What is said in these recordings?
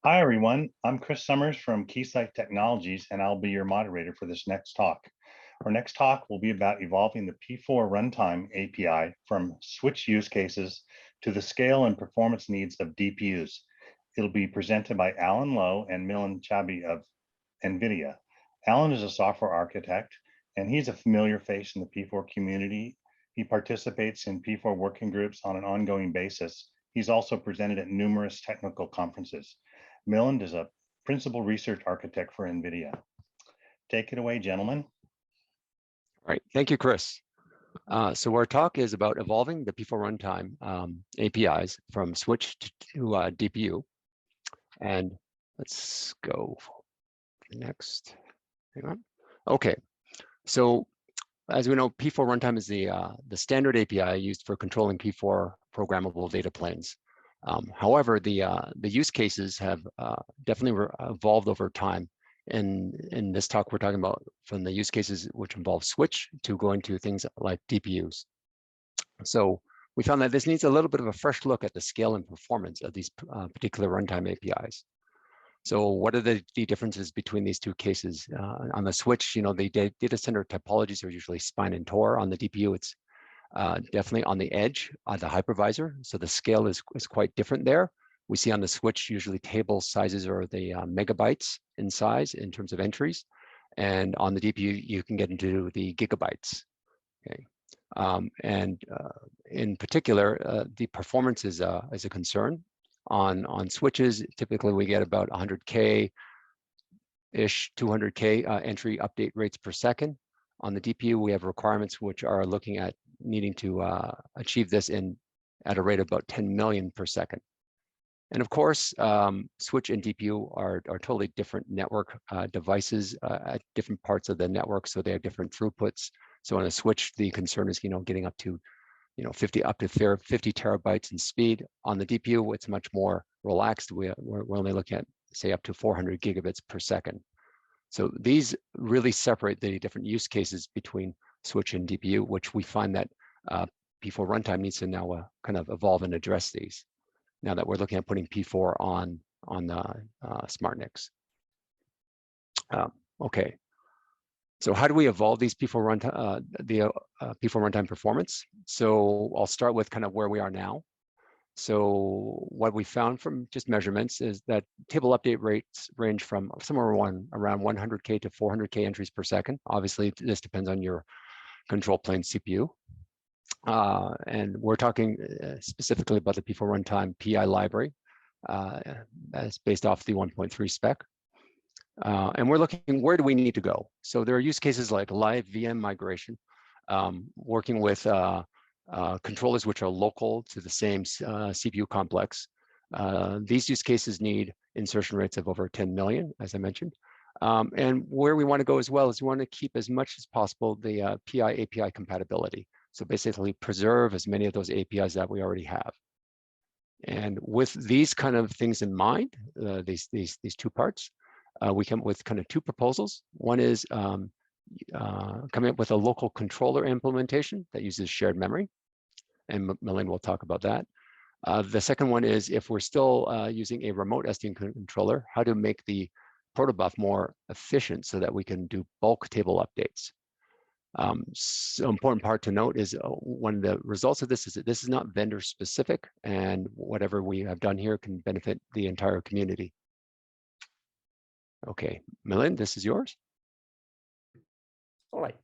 Hi, everyone. I'm Chris Summers from Keysight Technologies, and I'll be your moderator for this next talk. Our next talk will be about evolving the P4 Runtime API from switch use cases to the scale and performance needs of DPUs. It'll be presented by Alan Lowe and Milind Chabbi of NVIDIA. Alan is a software architect, and he's a familiar face in the P4 community. He participates in P4 working groups on an ongoing basis. He's also presented at numerous technical conferences. Milind is a principal research architect for NVIDIA. Take it away, gentlemen. All right, thank you, Chris. So our talk is about evolving the P4 Runtime APIs from switch to DPU. And let's go next. Hang on. Okay, so as we know, P4 Runtime is the standard API used for controlling P4 programmable data planes. However, the use cases have definitely evolved over time. And in this talk, we're talking about from the use cases which involve switch to going to things like DPUs. So we found that this needs a little bit of a fresh look at the scale and performance of these particular runtime APIs. So what are the differences between these two cases? On the switch, the data center topologies are usually spine and Tor. On the DPU, it's definitely on the edge, the hypervisor. So the scale is quite different there. We see on the switch, usually table sizes are the megabytes in size in terms of entries. And on the DPU, you can get into the gigabytes. Okay. In particular, the performance is a concern. On switches, typically we get about 100K-ish, 200K entry update rates per second. On the DPU, we have requirements which are looking at needing to achieve this at a rate of about 10 million per second. And of course, switch and DPU are totally different network devices at different parts of the network, so they have different throughputs. So on a switch, the concern is getting up to 50 terabytes in speed. On the DPU, it's much more relaxed. We're only looking at, say, up to 400 gigabits per second. So these really separate the different use cases between switch and DPU, which we find that P4 Runtime needs to now kind of evolve and address these, now that we're looking at putting P4 on SmartNICs. Okay. So how do we evolve these P4 runtime performance? So I'll start with kind of where we are now. So what we found from just measurements is that table update rates range from somewhere around 100K to 400K entries per second. Obviously, this depends on your control plane CPU. And we're talking specifically about the P4 Runtime PI library as based off the 1.3 spec. And we're looking, where do we need to go? So there are use cases like live VM migration, working with controllers which are local to the same CPU complex. These use cases need insertion rates of over 10 million, as I mentioned. And where we want to go as well is we want to keep as much as possible the PI API compatibility. So basically preserve as many of those APIs that we already have. And with these kind of things in mind, these two parts, we come up with kind of two proposals. One is coming up with a local controller implementation that uses shared memory. And Milind will talk about that. The second one is if we're still using a remote SDN controller, how to make the protobuf more efficient so that we can do bulk table updates. So important part to note is one of the results of this is that this is not vendor specific, and whatever we have done here can benefit the entire community. Okay, Milind, this is yours. All right.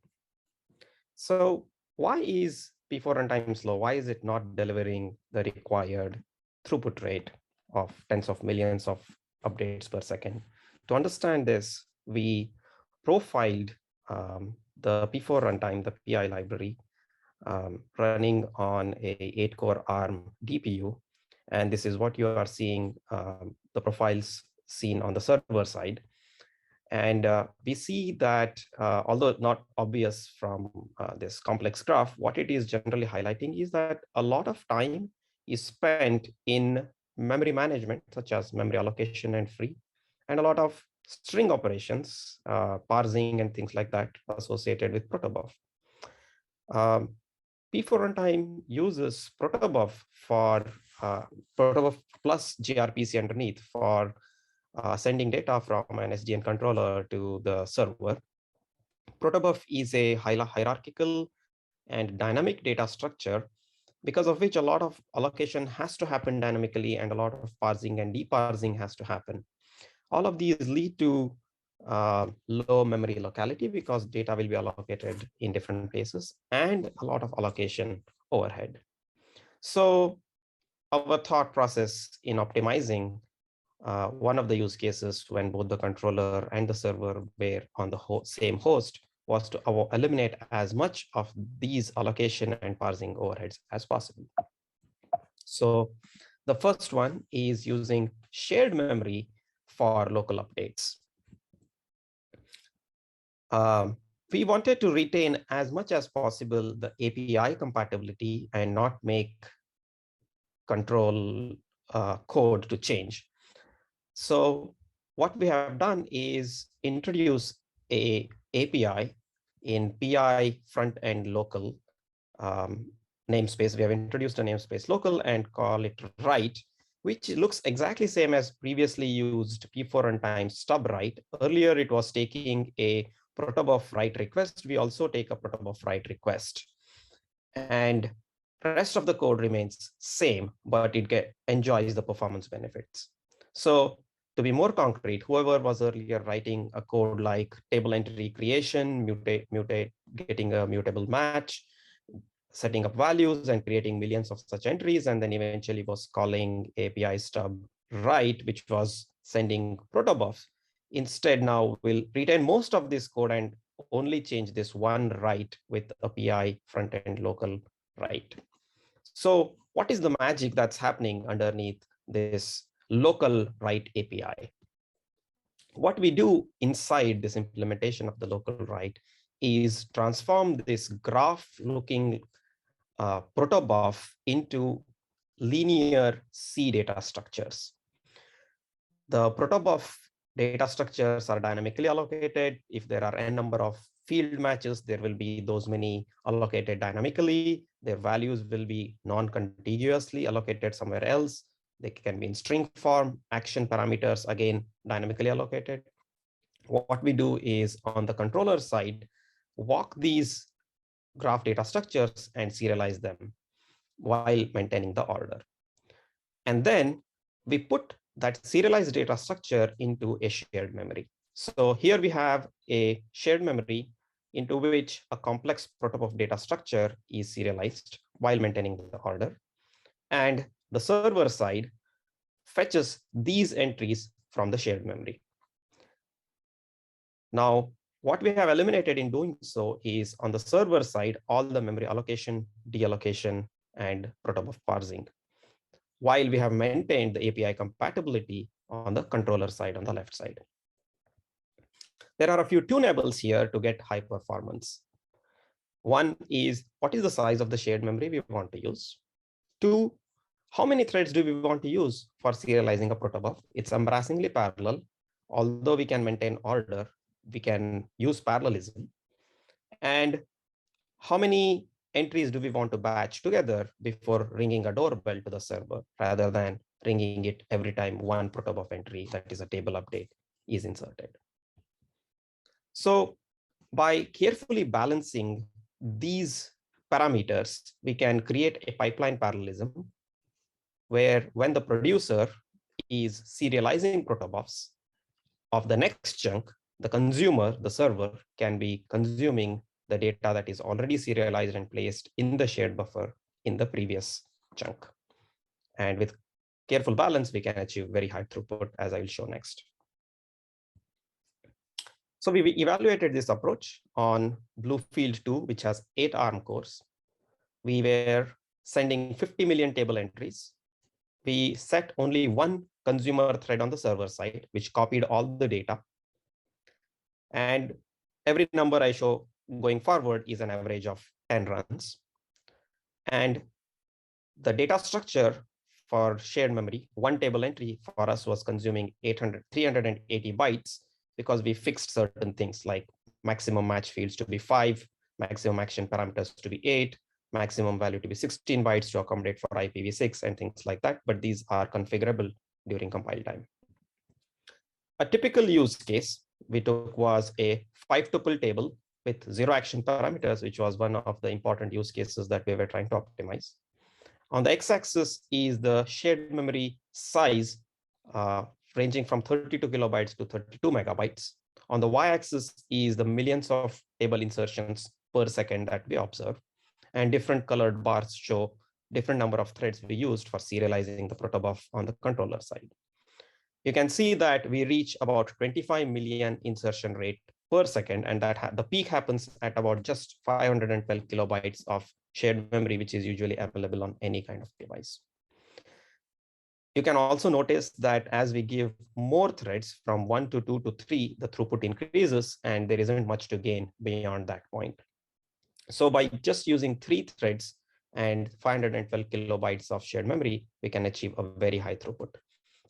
So why is P4 runtime slow? Why is it not delivering the required throughput rate of tens of millions of updates per second? To understand this, we profiled the P4 runtime, the PI library, running on a 8-core ARM DPU. And this is what you are seeing, the profiles seen on the server side. And we see that, although not obvious from this complex graph, what it is generally highlighting is that a lot of time is spent in memory management, such as memory allocation and free, and a lot of string operations, parsing and things like that associated with protobuf. P4 runtime uses protobuf for protobuf plus gRPC underneath for sending data from an SDN controller to the server. Protobuf is a hierarchical and dynamic data structure, because of which a lot of allocation has to happen dynamically and a lot of parsing and deparsing has to happen. All of these lead to low memory locality because data will be allocated in different places and a lot of allocation overhead. So our thought process in optimizing one of the use cases when both the controller and the server were on the same host was to eliminate as much of these allocation and parsing overheads as possible. So the first one is using shared memory for local updates. We wanted to retain as much as possible the API compatibility and not make control code to change. So what we have done is introduce a API in PI front-end local namespace. We have introduced a namespace local and call it write, which looks exactly same as previously used P4 Runtime stub write. Earlier, it was taking a protobuf write request. We also take a protobuf write request. And the rest of the code remains same, but it enjoys the performance benefits. So to be more concrete, whoever was earlier writing a code like table entry creation, getting a mutable match, setting up values and creating millions of such entries, and then eventually was calling API stub write, which was sending protobufs. Instead, now we'll retain most of this code and only change this one write with a PI front-end local write. So what is the magic that's happening underneath this local write API? What we do inside this implementation of the local write is transform this graph-looking protobuf into linear C data structures. The protobuf data structures are dynamically allocated. If there are n number of field matches, there will be those many allocated dynamically. Their values will be non-contiguously allocated somewhere else. They can be in string form. Action parameters, again, dynamically allocated. What we do is on the controller side, walk these graph data structures and serialize them while maintaining the order. And then we put that serialized data structure into a shared memory. So here we have a shared memory into which a complex protobuf data structure is serialized while maintaining the order. And the server side fetches these entries from the shared memory. Now, what we have eliminated in doing so is on the server side, all the memory allocation, deallocation, and protobuf parsing, while we have maintained the API compatibility on the controller side on the left side. There are a few tunables here to get high performance. One is, what is the size of the shared memory we want to use? Two, how many threads do we want to use for serializing a protobuf? It's embarrassingly parallel. Although we can maintain order, we can use parallelism. And how many entries do we want to batch together before ringing a doorbell to the server rather than ringing it every time one protobuf entry, that is a table update, is inserted? So by carefully balancing these parameters, we can create a pipeline parallelism where when the producer is serializing protobufs of the next chunk, the consumer, the server, can be consuming the data that is already serialized and placed in the shared buffer in the previous chunk. And with careful balance, we can achieve very high throughput, as I will show next. So we evaluated this approach on Bluefield 2, which has 8 ARM cores. We were sending 50 million table entries. We set only one consumer thread on the server side, which copied all the data. And every number I show going forward is an average of 10 runs. And the data structure for shared memory, one table entry for us was consuming 380 bytes because we fixed certain things like maximum match fields to be 5, maximum action parameters to be 8, maximum value to be 16 bytes to accommodate for IPv6 and things like that. But these are configurable during compile time. A typical use case we took was a 5-tuple table with 0 action parameters, which was one of the important use cases that we were trying to optimize. On the x-axis is the shared memory size, ranging from 32 kilobytes to 32 megabytes. On the y-axis is the millions of table insertions per second that we observe. And different colored bars show different number of threads we used for serializing the protobuf on the controller side. You can see that we reach about 25 million insertion rate per second, and that the peak happens at about just 512 kilobytes of shared memory, which is usually available on any kind of device. You can also notice that as we give more threads from 1 to 2 to 3, the throughput increases, and there isn't much to gain beyond that point. So by just using 3 threads and 512 kilobytes of shared memory, we can achieve a very high throughput.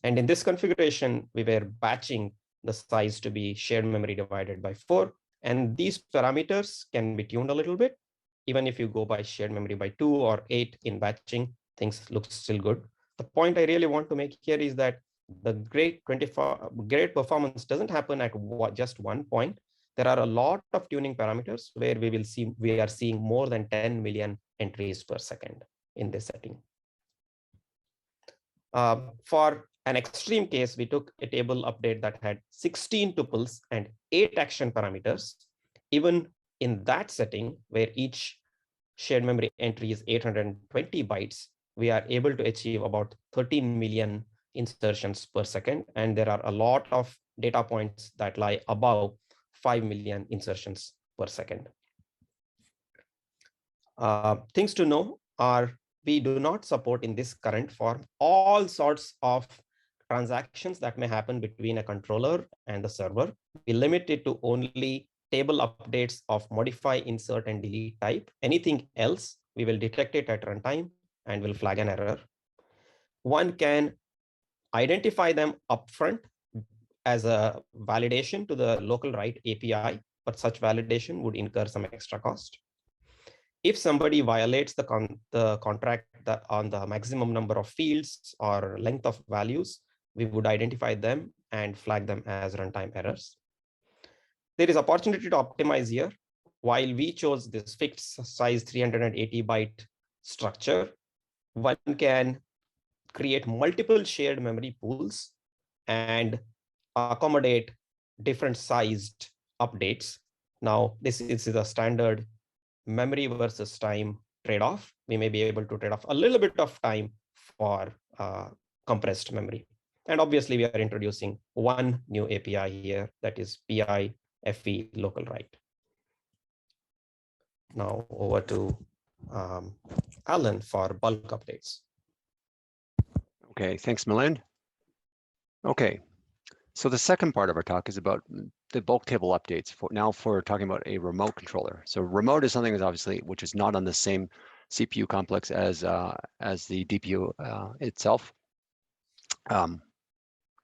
And in this configuration, we were batching the size to be shared memory divided by 4. And these parameters can be tuned a little bit. Even if you go by shared memory by 2 or 8 in batching, things look still good. The point I really want to make here is that the great performance doesn't happen at just one point. There are a lot of tuning parameters where we are seeing more than 10 million entries per second in this setting. For an extreme case, we took a table update that had 16 tuples and 8 action parameters. Even in that setting, where each shared memory entry is 820 bytes, we are able to achieve about 13 million insertions per second. And there are a lot of data points that lie above 5 million insertions per second. Things to know are we do not support in this current form all sorts of transactions that may happen between a controller and the server. We limit it to only table updates of modify, insert, and delete type. Anything else, we will detect it at runtime and will flag an error. One can identify them upfront as a validation to the local write API, but such validation would incur some extra cost. If somebody violates the contract on the maximum number of fields or length of values, we would identify them and flag them as runtime errors. There is opportunity to optimize here. While we chose this fixed size 380 byte structure, one can create multiple shared memory pools and accommodate different sized updates. Now, this is a standard memory versus time trade-off. We may be able to trade off a little bit of time for compressed memory. And obviously, we are introducing one new API here, that is PI FE local write. Now over to Alan for bulk updates. Okay, thanks, Milind. Okay, so the second part of our talk is about the bulk table updates. Now for talking about a remote controller. So remote is something that's obviously which is not on the same CPU complex as the DPU itself.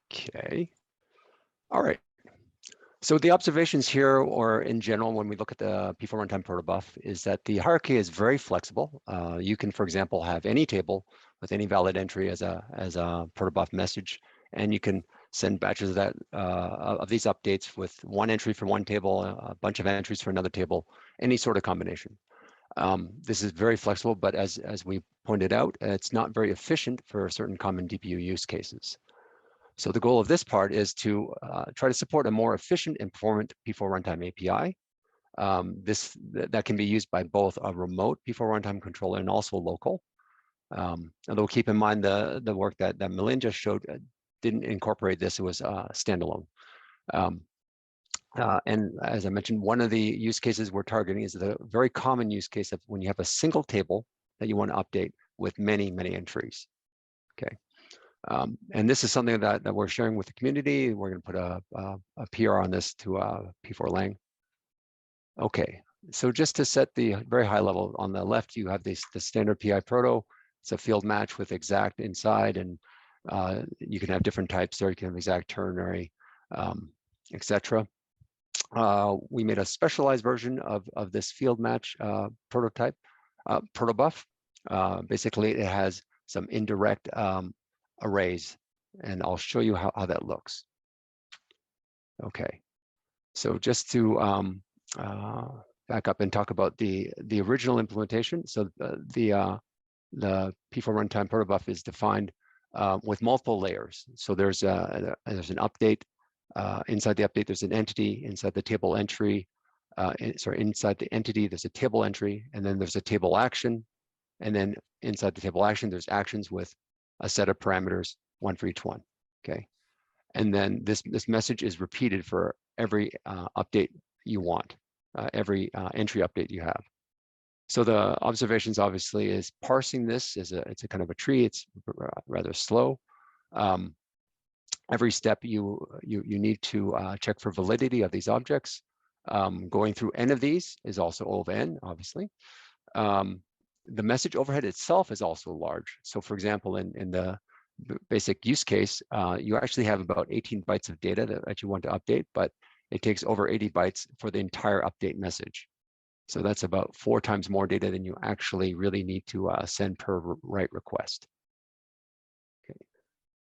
Okay, all right. So the observations here, or in general, when we look at the P4 Runtime protobuf, is that the hierarchy is very flexible. You can, for example, have any table with any valid entry as a protobuf message, and you can send batches of that of these updates with one entry for one table, a bunch of entries for another table, any sort of combination. This is very flexible, but as we pointed out, it's not very efficient for certain common DPU use cases. So the goal of this part is to try to support a more efficient and performant P4 Runtime API. That can be used by both a remote P4 Runtime controller and also local. Although keep in mind the work that Milind just showed didn't incorporate this, it was standalone. And as I mentioned, one of the use cases we're targeting is the very common use case of when you have a single table that you want to update with many, many entries. Okay. And this is something that we're sharing with the community. We're going to put a PR on this to P4 Lang. Okay, so just to set the very high level, on the left, you have the standard PI proto. It's a field match with exact inside, and you can have different types there. You can have exact, ternary, etc. We made a specialized version of this field match prototype, protobuf. Basically, it has some indirect arrays, and I'll show you how that looks. Okay, so just to back up and talk about the original implementation. So the P4 runtime protobuf is defined with multiple layers. So there's an update. Inside the update, there's an entity. Inside the table entry, inside the entity, there's a table entry, and then there's a table action. And then inside the table action, there's actions with a set of parameters, one for each one. Okay. And then this message is repeated for every update you want, every entry update you have. So the observations obviously is parsing this is it's a kind of a tree. It's rather slow. Every step you need to check for validity of these objects. Going through n of these is also O of n, obviously. The message overhead itself is also large. So for example, in the basic use case, you actually have about 18 bytes of data that you want to update, but it takes over 80 bytes for the entire update message. So that's about 4 times more data than you actually really need to send per write request. Okay.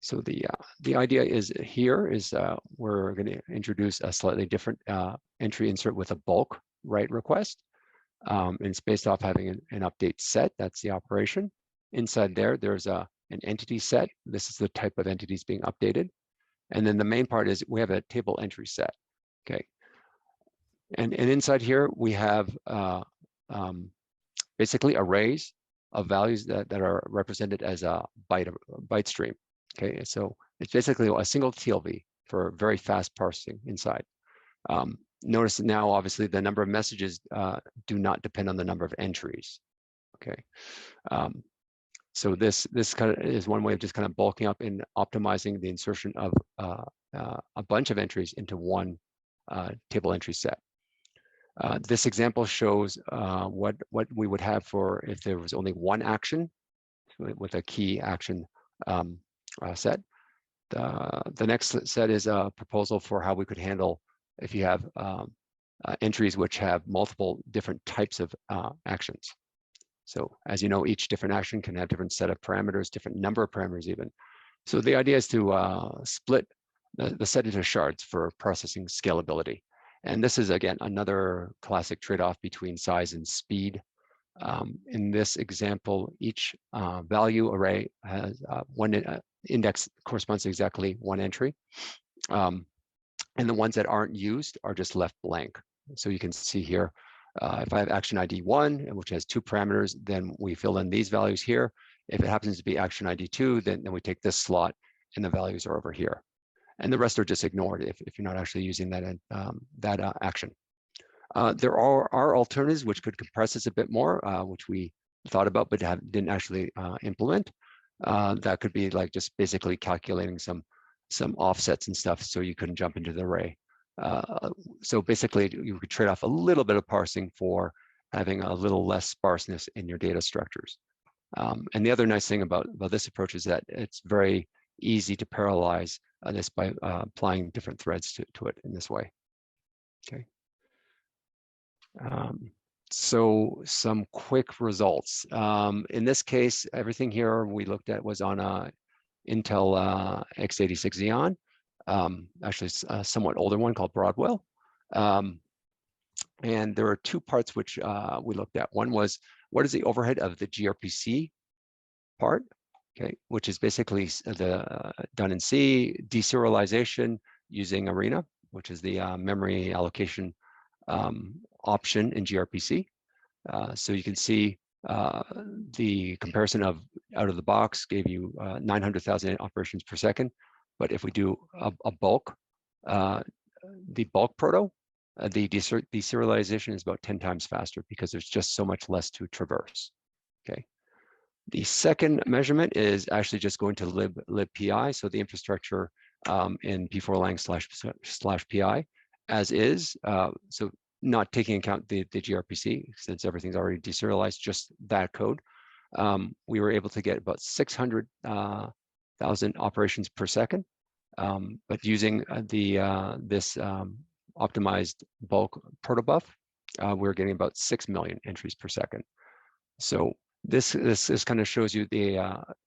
So the idea is here is we're going to introduce a slightly different entry insert with a bulk write request. And it's based off having an update set. That's the operation. Inside there's an entity set. This is the type of entities being updated. And then the main part is we have a table entry set. Okay. And inside here, we have basically arrays of values that are represented as a byte stream. Okay, so it's basically a single TLV for very fast parsing inside. Notice now, obviously, the number of messages do not depend on the number of entries. Okay, so this kind of is one way of just kind of bulking up and optimizing the insertion of a bunch of entries into one table entry set. This example shows what we would have for if there was only one action with a key action set. The next set is a proposal for how we could handle if you have entries which have multiple different types of actions. So as you know, each different action can have different set of parameters, different number of parameters even. So the idea is to split the set into shards for processing scalability. And this is, again, another classic trade-off between size and speed. In this example, each value array has one index corresponds to exactly one entry. And the ones that aren't used are just left blank. So you can see here, if I have action ID 1, which has 2 parameters, then we fill in these values here. If it happens to be action ID 2, then we take this slot and the values are over here. And the rest are just ignored if you're not actually using that action. There are alternatives which could compress this a bit more, which we thought about but didn't actually implement. That could be like just basically calculating some offsets and stuff so you couldn't jump into the array. So basically, you could trade off a little bit of parsing for having a little less sparseness in your data structures. And the other nice thing about this approach is that it's very easy to parallelize this by applying different threads to it in this way. Okay. So some quick results. In this case, everything here we looked at was on a Intel x86 Xeon, actually a somewhat older one called Broadwell. And there are 2 parts which we looked at. One was, what is the overhead of the gRPC part? Okay, which is basically done in C, deserialization using Arena, which is the memory allocation option in gRPC. So you can see the comparison of out of the box gave you 900,000 operations per second. But if we do a bulk, the bulk proto, the deserialization is about 10 times faster because there's just so much less to traverse. Okay. The second measurement is actually just going to libpi, so the infrastructure in P4lang /pi as is. So not taking account the gRPC, since everything's already deserialized, just that code. We were able to get about 600,000 operations per second, but using this optimized bulk protobuf, we're getting about 6 million entries per second. So this kind of shows you the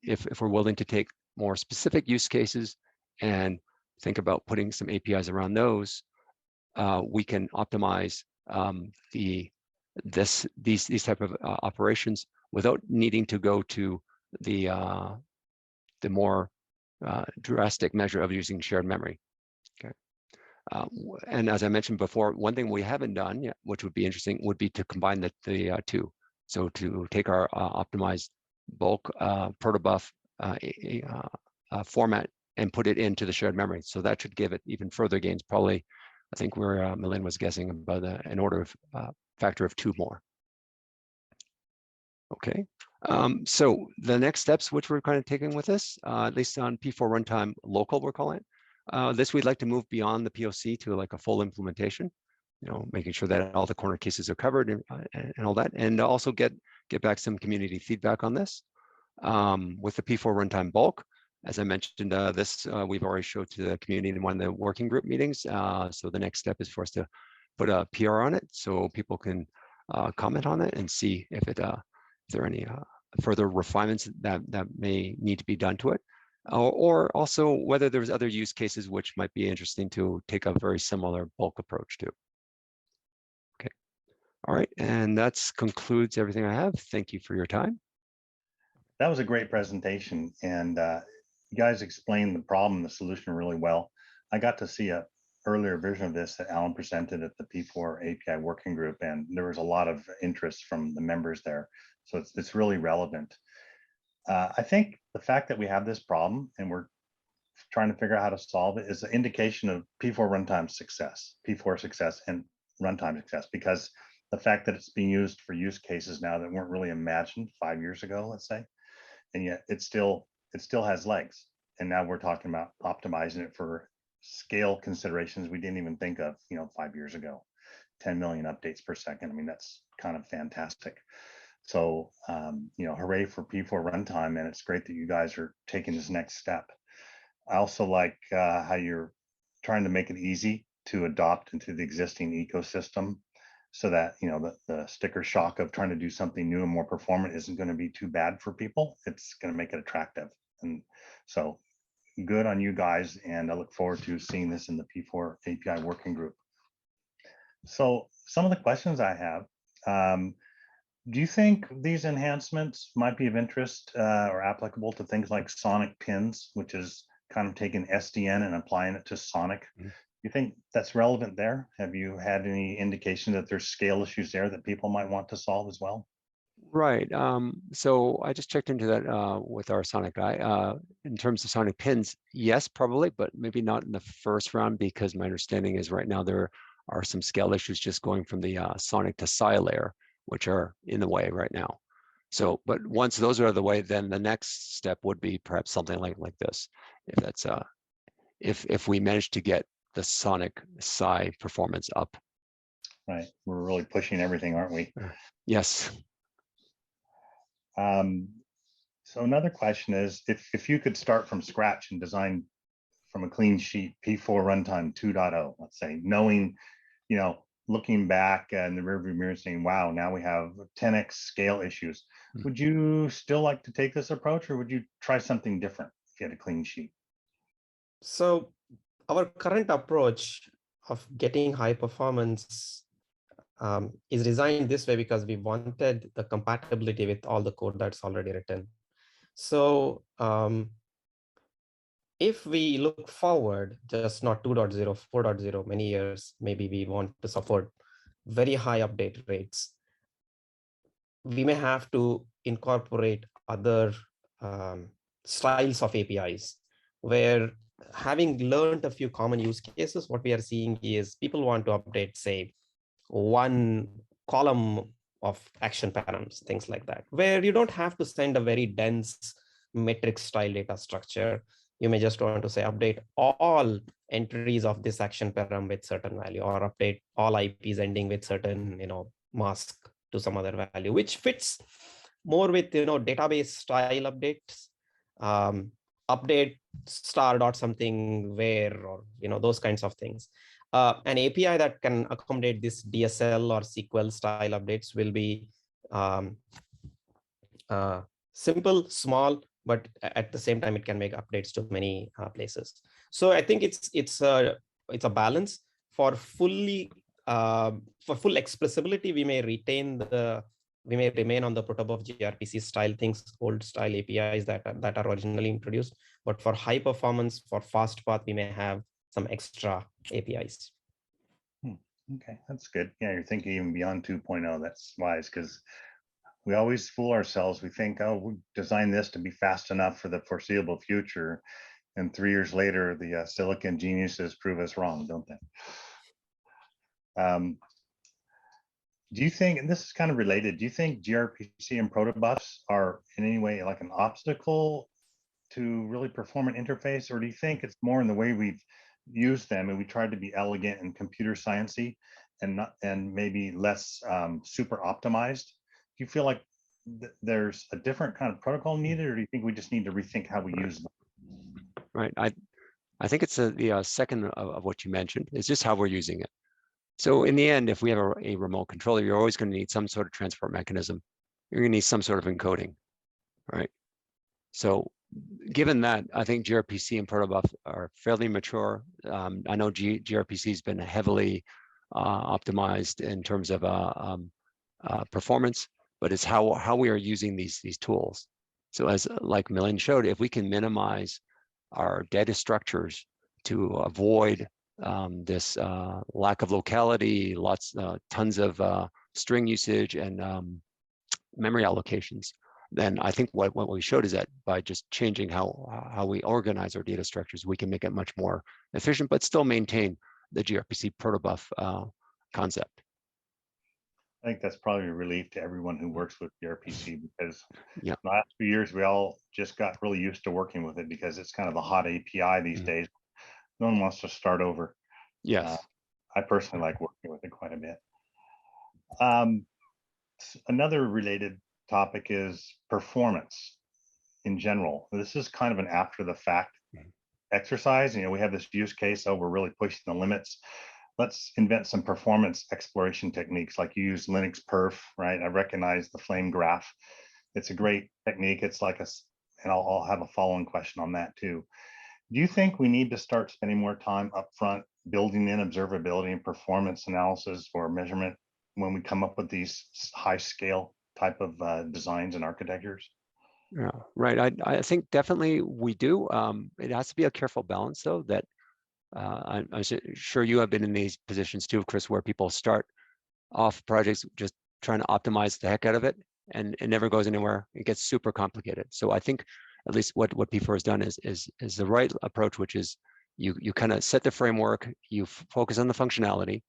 if we're willing to take more specific use cases and think about putting some APIs around those, we can optimize these type of operations without needing to go to the more drastic measure of using shared memory. Okay. And as I mentioned before, one thing we haven't done yet, which would be interesting, would be to combine the two. So to take our optimized bulk protobuf format and put it into the shared memory. So that should give it even further gains. Probably, I think where Milind was guessing about an order of factor of 2 more. Okay. So the next steps, which we're kind of taking with this, at least on P4 runtime local, we're calling it. This we'd like to move beyond the POC to like a full implementation. Making sure that all the corner cases are covered and all that, and also get back some community feedback on this. With the P4 runtime bulk, as I mentioned, this we've already showed to the community in one of the working group meetings. So the next step is for us to put a PR on it so people can comment on it and see if there are any further refinements that may need to be done to it, or also whether there's other use cases which might be interesting to take a very similar bulk approach to. Okay, all right, and that concludes everything I have. Thank you for your time. That was a great presentation, and you guys explained the problem, the solution really well. I got to see a earlier version of this that Alan presented at the P4 API working group, and there was a lot of interest from the members there. So it's really relevant. I think the fact that we have this problem and we're trying to figure out how to solve it is an indication of P4 runtime success, P4 success and runtime success, because the fact that it's being used for use cases now that weren't really imagined 5 years ago, let's say, and yet it still has legs. And now we're talking about optimizing it for scale considerations we didn't even think of, 5 years ago. 10 million updates per second. I mean, that's kind of fantastic. So, hooray for P4 runtime, and it's great that you guys are taking this next step. I also like how you're trying to make it easy to adopt into the existing ecosystem, so that the sticker shock of trying to do something new and more performant isn't going to be too bad for people. It's going to make it attractive, and so good on you guys. And I look forward to seeing this in the P4 API working group. So some of the questions I have. Do you think these enhancements might be of interest or applicable to things like sonic pins, which is kind of taking SDN and applying it to sonic? You think that's relevant there? Have you had any indication that there's scale issues there that people might want to solve as well? Right. So I just checked into that with our sonic guy. In terms of sonic pins, yes, probably, but maybe not in the first round, because my understanding is right now there are some scale issues just going from the sonic to SI layer, which are in the way right now. So, but once those are out of the way, then the next step would be perhaps something like this. If that's if we manage to get the sonic SI performance up. Right, we're really pushing everything, aren't we? Yes. So another question is, if you could start from scratch and design from a clean sheet P4 runtime 2.0, let's say, knowing, looking back in the rearview mirror saying, wow, now we have 10x scale issues. Would you still like to take this approach, or would you try something different if you had a clean sheet? So our current approach of getting high performance is designed this way because we wanted the compatibility with all the code that's already written. So if we look forward, just not 2.0, 4.0, many years, maybe we want to support very high update rates. We may have to incorporate other styles of APIs, where having learned a few common use cases, what we are seeing is people want to update, say, one column of action params, things like that, where you don't have to send a very dense matrix style data structure. You may just want to say update all entries of this action param with certain value, or update all IPs ending with certain, mask to some other value, which fits more with, database style updates, update star dot something where, or, those kinds of things. An API that can accommodate this DSL or SQL style updates will be simple, small, but at the same time, it can make updates to many places. So I think it's a balance for fully for full expressibility. We may remain on the protobuf gRPC style things, old style APIs that are originally introduced. But for high performance, for fast path, we may have some extra APIs. Okay, that's good. Yeah, you're thinking even beyond 2.0. That's wise, because we always fool ourselves. We think, oh, we designed this to be fast enough for the foreseeable future. And 3 years later, the silicon geniuses prove us wrong, don't they? Do you think, and this is kind of related, do you think gRPC and protobufs are in any way like an obstacle to really perform an interface? Or do you think it's more in the way we've used them and we tried to be elegant and computer sciencey and maybe less super optimized? Do you feel like there's a different kind of protocol needed, or do you think we just need to rethink how we use them? Right. I think it's the second of what you mentioned. It's just how we're using it. So in the end, if we have a remote controller, you're always going to need some sort of transport mechanism. You're going to need some sort of encoding, right? So given that, I think gRPC and protobuf are fairly mature. I know gRPC has been heavily optimized in terms of performance, but it's how we are using these tools. So as like Milind showed, if we can minimize our data structures to avoid this lack of locality, tons of string usage and memory allocations, then I think what we showed is that by just changing how we organize our data structures, we can make it much more efficient, but still maintain the gRPC protobuf concept. I think that's probably a relief to everyone who works with gRPC, because Yeah, the last few years we all just got really used to working with it because it's kind of a hot API these days. No one wants to start over. yes. I personally like working with it quite a bit. Another related topic is performance in general. This is kind of an after the fact exercise. You know, we have this use case, so we're really pushing the limits. Let's invent some performance exploration techniques, like you use Linux perf, right? I recognize the flame graph. It's a great technique. It's like and I'll have a follow-on question on that too. Do you think we need to start spending more time upfront building in observability and performance analysis for measurement when we come up with these high scale type of designs and architectures? Yeah, right. I think definitely we do. It has to be a careful balance, though, that I'm sure you have been in these positions too, Chris, where people start off projects just trying to optimize the heck out of it, and it never goes anywhere. It gets super complicated. So I think at least what P4 has done is the right approach, which is you kind of set the framework, you focus on the functionality,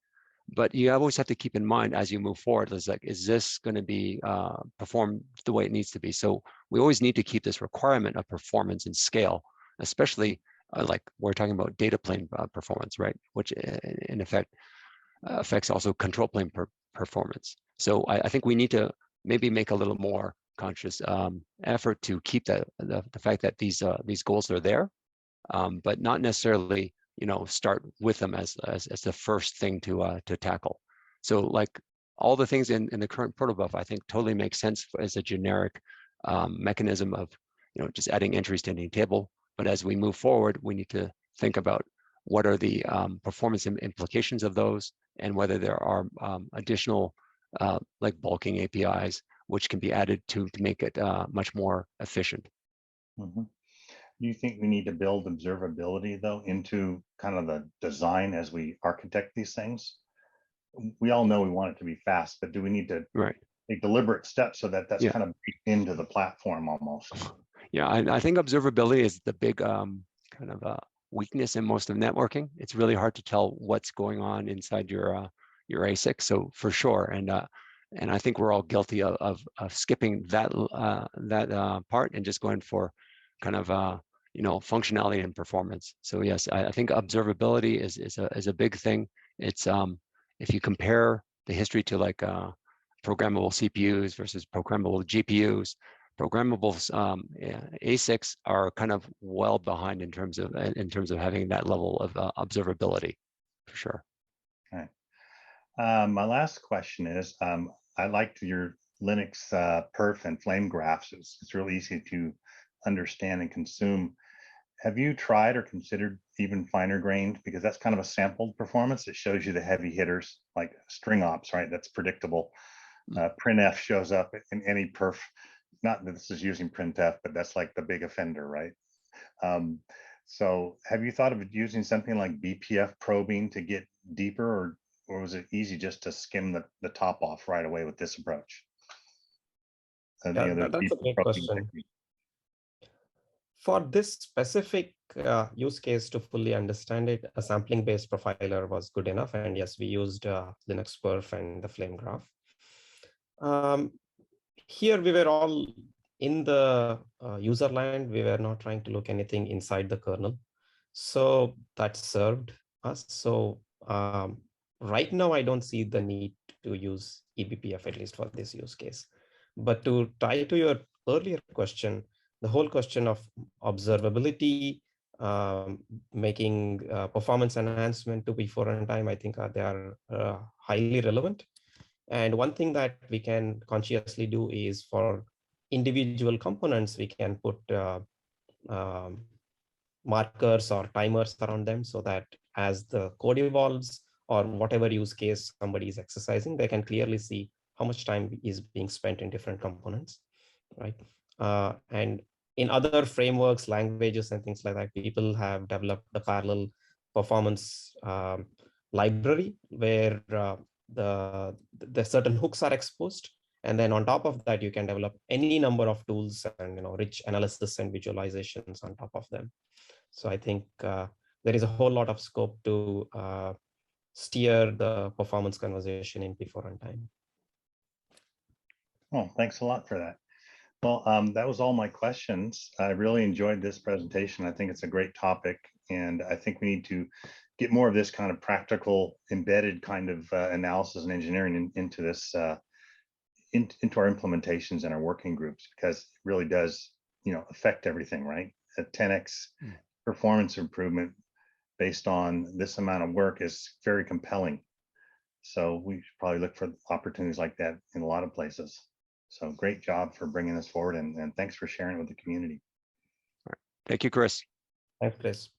but you always have to keep in mind as you move forward, is like, is this going to be performed the way it needs to be? So we always need to keep this requirement of performance and scale, especially like we're talking about data plane performance, right? Which in effect affects also control plane performance. So I think we need to maybe make a little more conscious effort to keep the fact that these goals are there, but not necessarily start with them as the first thing to tackle. So like all the things in the current protobuf, I think totally makes sense as a generic mechanism of just adding entries to any table. But as we move forward, we need to think about what are the performance implications of those, and whether there are additional like bulking APIs which can be added to make it much more efficient. Mm-hmm. Do you think we need to build observability though into kind of the design as we architect these things? We all know we want it to be fast, but do we need to take deliberate steps so that that's kind of baked into the platform almost? Yeah, I think observability is the big kind of weakness in most of networking. It's really hard to tell what's going on inside your ASIC. So for sure, and I think we're all guilty of skipping that part and just going for kind of functionality and performance. So yes, I think observability is a big thing. It's if you compare the history to like programmable CPUs versus programmable GPUs, programmable ASICs are kind of well behind in terms of having that level of observability, for sure. Okay. My last question is, I liked your Linux perf and flame graphs. It's really easy to understand and consume. have you tried or considered even finer grained? Because that's kind of a sampled performance. It shows you the heavy hitters like string ops, right? That's predictable. Printf shows up in any perf. Not that this is using printf, but that's like the big offender, right? So have you thought of using something like BPF probing to get deeper, or was it easy just to skim the top off right away with this approach? Yeah, that's a great question. For this specific use case, to fully understand it, a sampling-based profiler was good enough. And yes, we used Linux perf and the flame graph. Here we were all in the user land. We were not trying to look anything inside the kernel. So that served us. So right now, I don't see the need to use eBPF, at least for this use case. But to tie to your earlier question, the whole question of observability, making performance enhancement to P4 runtime, I think they are highly relevant. And one thing that we can consciously do is for individual components, we can put markers or timers around them so that as the code evolves or whatever use case somebody is exercising, they can clearly see how much time is being spent in different components, right? And in other frameworks, languages, and things like that, people have developed the parallel performance library where the certain hooks are exposed. And then on top of that, you can develop any number of tools and rich analysis and visualizations on top of them. So I think there is a whole lot of scope to steer the performance conversation in P4 runtime. Oh, thanks a lot for that. Well, that was all my questions. I really enjoyed this presentation. I think it's a great topic, and I think we need to get more of this kind of practical, embedded kind of analysis and engineering into this, into our implementations and our working groups, because it really does, affect everything, right? A 10x performance improvement based on this amount of work is very compelling. So we should probably look for opportunities like that in a lot of places. So great job for bringing this forward, and thanks for sharing it with the community. Thank you, Chris. Thanks, Chris.